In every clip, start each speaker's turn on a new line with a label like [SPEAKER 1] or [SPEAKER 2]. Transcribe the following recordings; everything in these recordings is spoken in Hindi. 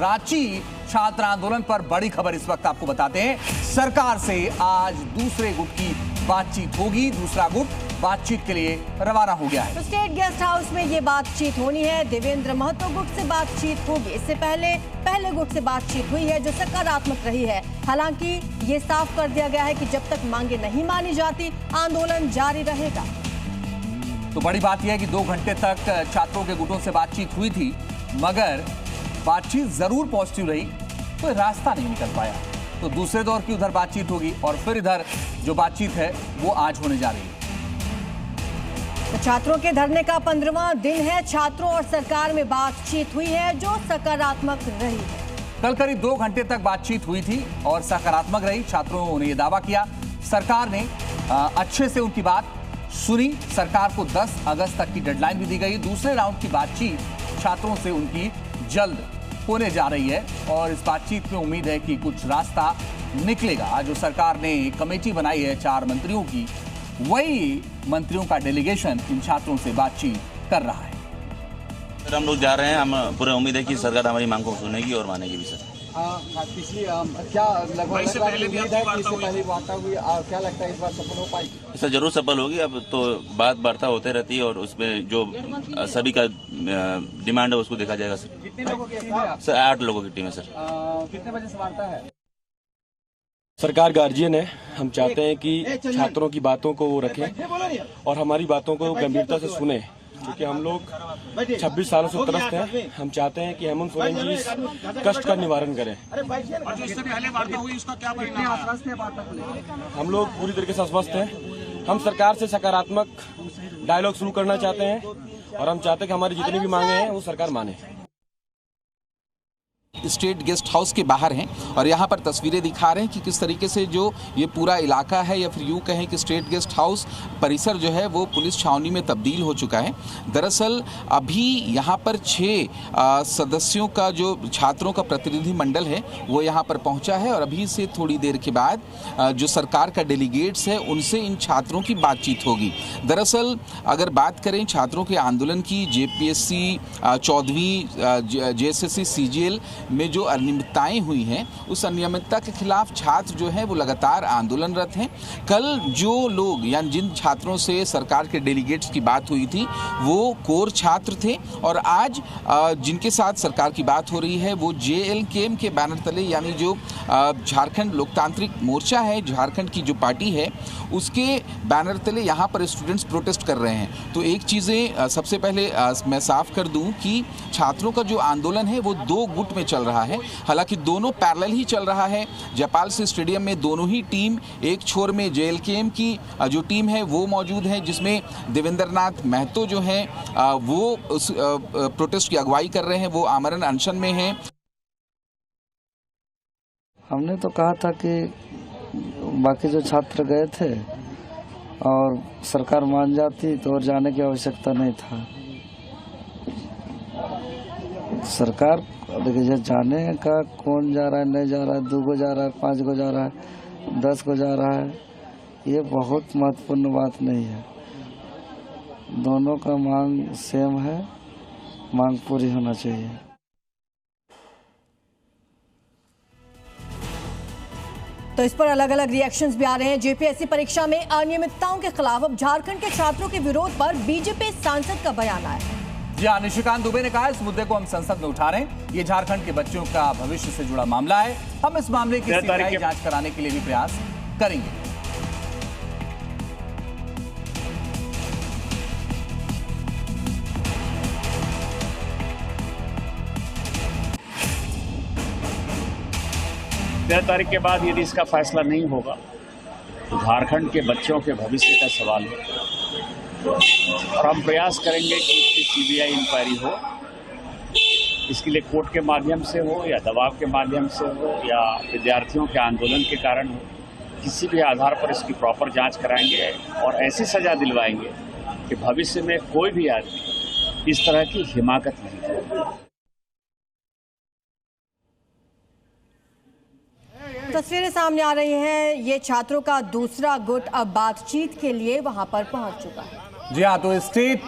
[SPEAKER 1] रांची छात्र आंदोलन पर बड़ी खबर इस वक्त आपको बताते हैं। सरकार से आज दूसरे गुट की बातचीत होगी। दूसरा गुट बातचीत के लिए रवाना हो गया है।
[SPEAKER 2] तो स्टेट गेस्ट हाउस में ये बातचीत होनी है। देवेंद्र महतो गुट से बातचीत होगी। इससे पहले गुट से बातचीत हुई है जो सकारात्मक रही है। हालांकि ये साफ कर दिया गया है कि जब तक मांगे नहीं मानी जाती आंदोलन जारी रहेगा।
[SPEAKER 1] तो बड़ी बात यह है कि 2 घंटे तक छात्रों के गुटों से बातचीत हुई थी, मगर बातचीत जरूर पॉजिटिव रही, कोई रास्ता नहीं निकल पाया। तो दूसरे दौर की उधर बातचीत होगी और फिर इधर जो बातचीत है वो आज होने जा रही है।
[SPEAKER 2] तो छात्रों के धरने का 15वां दिन है। छात्रों और सरकार में बातचीत हुई है जो सकारात्मक रही है।
[SPEAKER 1] कल करीब 2 घंटे तक बातचीत हुई थी और सकारात्मक रही। छात्रों ने यह दावा किया, सरकार ने अच्छे से उनकी बात सुनी। सरकार को 10 अगस्त तक की डेडलाइन भी दी गई। दूसरे राउंड की बातचीत छात्रों से उनकी जल्द होने जा रही है और इस बातचीत में उम्मीद है कि कुछ रास्ता निकलेगा। आज जो सरकार ने कमेटी बनाई है 4 मंत्रियों की, वही मंत्रियों का डेलीगेशन इन छात्रों से बातचीत कर रहा है।
[SPEAKER 3] सर हम लोग जा रहे हैं, हम पूरी उम्मीद है कि सरकार हमारी मांग को सुनेगी और मानेगी भी। सर
[SPEAKER 4] पिछली क्या लगभग इससे पहले वार्ता हुई, क्या लगता है इस बार सफल हो पाएगी?
[SPEAKER 3] सर जरूर सफल होगी। अब तो बात वार्ता होते रहती है और उसमें जो सभी का डिमांड है उसको देखा जाएगा। सर
[SPEAKER 4] कितने लोगों की टीम है?
[SPEAKER 3] सर 8 लोगों की टीम है। सर
[SPEAKER 4] कितने बजे से वार्ता है?
[SPEAKER 5] सरकार गार्जियन है। हम चाहते हैं कि छात्रों की बातों को वो रखें और हमारी बातों को गंभीरता से सुने, क्योंकि हम लोग 26 सालों से त्रस्त हैं। हम चाहते हैं कि हेमंत सोरेन जी इस कष्ट का निवारण करें। हम लोग पूरी तरीके से आश्वस्त हैं। हम सरकार से सकारात्मक डायलॉग शुरू करना चाहते हैं और हम चाहते हैं कि हमारी जितनी भी मांगे हैं वो सरकार माने।
[SPEAKER 6] स्टेट गेस्ट हाउस के बाहर हैं और यहाँ पर तस्वीरें दिखा रहे हैं कि किस तरीके से जो ये पूरा इलाका है, या फिर यूँ कहें कि स्टेट गेस्ट हाउस परिसर जो है वो पुलिस छावनी में तब्दील हो चुका है। दरअसल अभी यहाँ पर 6 सदस्यों का जो छात्रों का प्रतिनिधि मंडल है वो यहाँ पर पहुँचा है और अभी से थोड़ी देर के बाद जो सरकार का डेलीगेट्स है उनसे इन छात्रों की बातचीत होगी। दरअसल अगर बात करें छात्रों के आंदोलन की, जेपीएससी 14वीं जेएसएससी सीजीएल में जो अनियमितताएं हुई हैं, उस अनियमितता के खिलाफ छात्र जो है वो लगातार आंदोलनरत हैं। कल जो लोग यानी जिन छात्रों से सरकार के डेलीगेट्स की बात हुई थी वो कोर छात्र थे और आज जिनके साथ सरकार की बात हो रही है वो JLKM के बैनर तले, यानी जो झारखंड लोकतांत्रिक मोर्चा है, झारखंड की जो पार्टी है, उसके बैनर तले यहाँ पर स्टूडेंट्स प्रोटेस्ट कर रहे हैं। तो एक चीज़ें सबसे पहले मैं साफ कर दूं कि छात्रों का जो आंदोलन है वो 2 गुट में चल रहा है। हालांकि दोनों पैरेलल ही चल रहा है। जयपाल सिंह स्टेडियम में दोनों ही टीम, एक छोर में JLKM की जो टीम है वो मौजूद है, जिसमें देवेंद्र नाथ महतो जो हैं वो उस प्रोटेस्ट की अगुवाई कर रहे हैं, वो आमरण अनशन में हैं।
[SPEAKER 7] हमने तो कहा था कि बाकी जो छात्र गए थे और सरकार मान जाती तो और जाने की आवश्यकता नहीं था। सरकार देखिए जाने का कौन जा रहा है, नहीं जा रहा है, 2 को जा रहा है, 5 को जा रहा है, 10 को जा रहा है, ये बहुत महत्वपूर्ण बात नहीं है। दोनों का मांग सेम है, मांग पूरी होना चाहिए।
[SPEAKER 2] तो इस पर अलग अलग रिएक्शंस भी आ रहे हैं। जेपीएससी परीक्षा में अनियमितताओं के खिलाफ अब झारखंड के छात्रों के विरोध पर बीजेपी सांसद का बयान आया।
[SPEAKER 1] जी हाँ, निशिकांत दुबे ने कहा इस मुद्दे को हम संसद में उठा रहे हैं। ये झारखंड के बच्चों का भविष्य से जुड़ा मामला है। हम इस मामले की सीबीआई जांच कराने के लिए भी प्रयास करेंगे।
[SPEAKER 8] तारीख के बाद यदि इसका फैसला नहीं होगा तो झारखंड के बच्चों के भविष्य का सवाल है और हम प्रयास करेंगे कि इसकी सीबीआई इंक्वायरी हो। इसके लिए कोर्ट के माध्यम से हो या दबाव के माध्यम से हो या विद्यार्थियों के आंदोलन के कारण हो, किसी भी आधार पर इसकी प्रॉपर जांच कराएंगे और ऐसी सजा दिलवाएंगे कि भविष्य में कोई भी आदमी इस तरह की हिमाकत नहीं करे।
[SPEAKER 2] तस्वीरें सामने आ रही हैं। ये छात्रों का दूसरा गुट अब बातचीत के लिए वहां पर पहुंच चुका है।
[SPEAKER 1] जी हाँ, तो स्टेट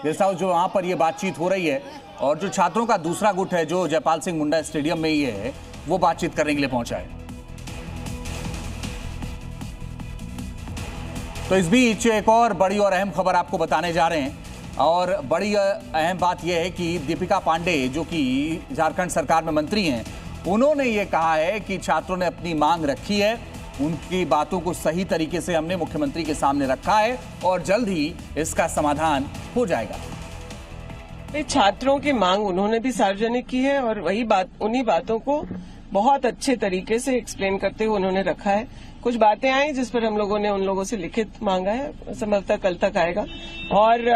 [SPEAKER 1] गेस्ट हाउस जो वहां पर ये बातचीत हो रही है, और जो छात्रों का दूसरा गुट है जो जयपाल सिंह मुंडा स्टेडियम में ही है, वो बातचीत करने के लिए पहुंचा है। तो इस बीच एक और बड़ी और अहम खबर आपको बताने जा रहे हैं, और बड़ी अहम बात यह है कि दीपिका पांडे जो कि झारखंड सरकार में मंत्री हैं, उन्होंने ये कहा है कि छात्रों ने अपनी मांग रखी है, उनकी बातों को सही तरीके से हमने मुख्यमंत्री के सामने रखा है और जल्द ही इसका समाधान हो जाएगा।
[SPEAKER 9] छात्रों की मांग उन्होंने भी सार्वजनिक की है और वही बात, उन्हीं बातों को बहुत अच्छे तरीके से एक्सप्लेन करते हुए उन्होंने रखा है। कुछ बातें आई जिस पर हम लोगों ने उन लोगों से लिखित मांगा है, संभवतः कल तक आएगा, और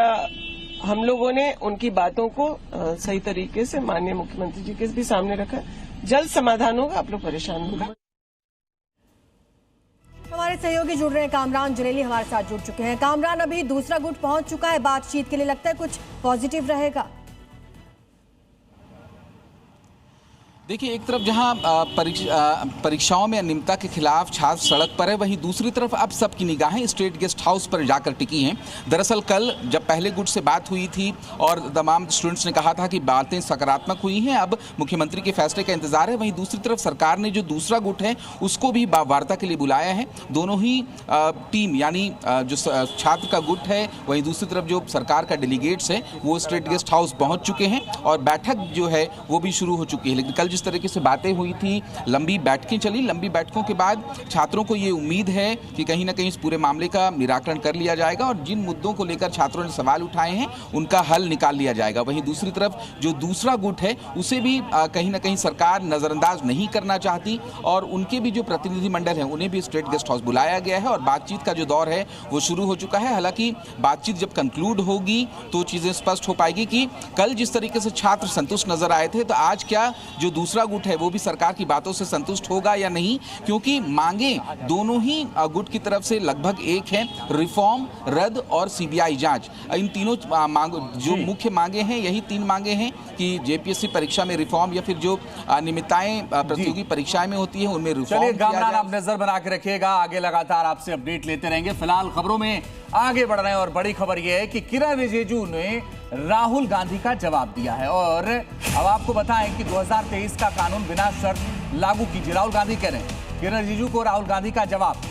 [SPEAKER 9] हम लोगों ने उनकी बातों को सही तरीके से माननीय मुख्यमंत्री जी के भी सामने रखा है। जल्द समाधान होगा, आप लोग परेशान होंगे।
[SPEAKER 2] हमारे सहयोगी जुड़ रहे हैं, कामरान जरेली हमारे साथ जुड़ चुके हैं। कामरान, अभी दूसरा गुट पहुंच चुका है बातचीत के लिए, लगता है कुछ पॉजिटिव रहेगा?
[SPEAKER 6] देखिए, एक तरफ जहां परीक्षाओं में अनियमितता के खिलाफ छात्र सड़क पर है, वहीं दूसरी तरफ अब सबकी निगाहें स्टेट गेस्ट हाउस पर जाकर टिकी हैं। दरअसल कल जब पहले गुट से बात हुई थी और तमाम स्टूडेंट्स ने कहा था कि बातें सकारात्मक हुई हैं, अब मुख्यमंत्री के फैसले का इंतजार है, वहीं दूसरी तरफ सरकार ने जो दूसरा गुट है उसको भी वार्ता के लिए बुलाया है। दोनों ही टीम, यानी जो छात्र का गुट है, वहीं दूसरी तरफ जो सरकार का डेलीगेट्स है, वो स्टेट गेस्ट हाउस पहुंच चुके हैं और बैठक जो है वो भी शुरू हो चुकी है। लेकिन कल जिस तरीके से बातें हुई थी, लंबी बैठकें चली, लंबी बैठकों के बाद छात्रों को ये उम्मीद है कि कहीं ना कहीं इस पूरे मामले का निराकरण कर लिया जाएगा और जिन मुद्दों को लेकर छात्रों ने सवाल उठाए हैं उनका हल निकाल लिया जाएगा। वहीं दूसरी तरफ जो दूसरा गुट है उसे भी कहीं ना कहीं सरकार नजरअंदाज नहीं करना चाहती और उनके भी जो प्रतिनिधिमंडल हैं उन्हें भी स्टेट गेस्ट हाउस बुलाया गया है और बातचीत का जो दौर है वो शुरू हो चुका है। हालांकि बातचीत जब कंक्लूड होगी तो चीजें स्पष्ट हो पाएगी कि कल जिस तरीके से छात्र संतुष्ट नजर आए थे, तो आज क्या जो दूसरा गुट है वो भी सरकार की बातों से संतुष्ट होगा या नहीं, क्योंकि मांगे दोनों ही गुट की तरफ से लगभग एक है, रिफॉर्म, रद्द और सीबीआई जांच। इन तीनों जो मुख्य मांगे हैं, यही 3 मांगे हैं कि जेपीएससी परीक्षा में रिफॉर्म या फिर जो अनियमितताएं प्रतियोगी परीक्षाएं में होती है उनमें रिफॉर्म।
[SPEAKER 1] चलिए कामरान, आप नजर बना के रखिएगा, आगे लगातार आपसे अपडेट लेते रहेंगे। फिलहाल खबरों में आगे बढ़ रहे हैं और बड़ी खबर यह है कि किरण रिजिजू ने राहुल गांधी का जवाब दिया है और अब आपको बताएं कि 2023 का कानून बिना शर्त लागू कीजिए। राहुल गांधी कह रहे हैं, किरण रिजिजू को राहुल गांधी का जवाब।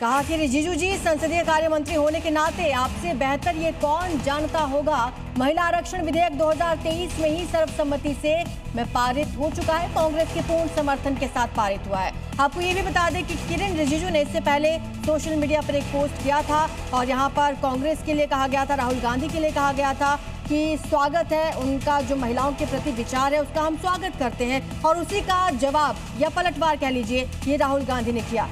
[SPEAKER 2] कहा कि रिजिजू जी, संसदीय कार्य मंत्री होने के नाते आपसे बेहतर ये कौन जानता होगा, महिला आरक्षण विधेयक 2023 में ही सर्वसम्मति से में पारित हो चुका है, कांग्रेस के पूर्ण समर्थन के साथ पारित हुआ है। आपको ये भी बता दें कि किरण रिजिजू ने इससे पहले सोशल मीडिया पर एक पोस्ट किया था और यहाँ पर कांग्रेस के लिए कहा गया था, राहुल गांधी के लिए कहा गया था कि स्वागत है उनका, जो महिलाओं के प्रति विचार है उसका हम स्वागत करते हैं, और उसी का जवाब या पलटवार कह लीजिए ये राहुल गांधी ने किया।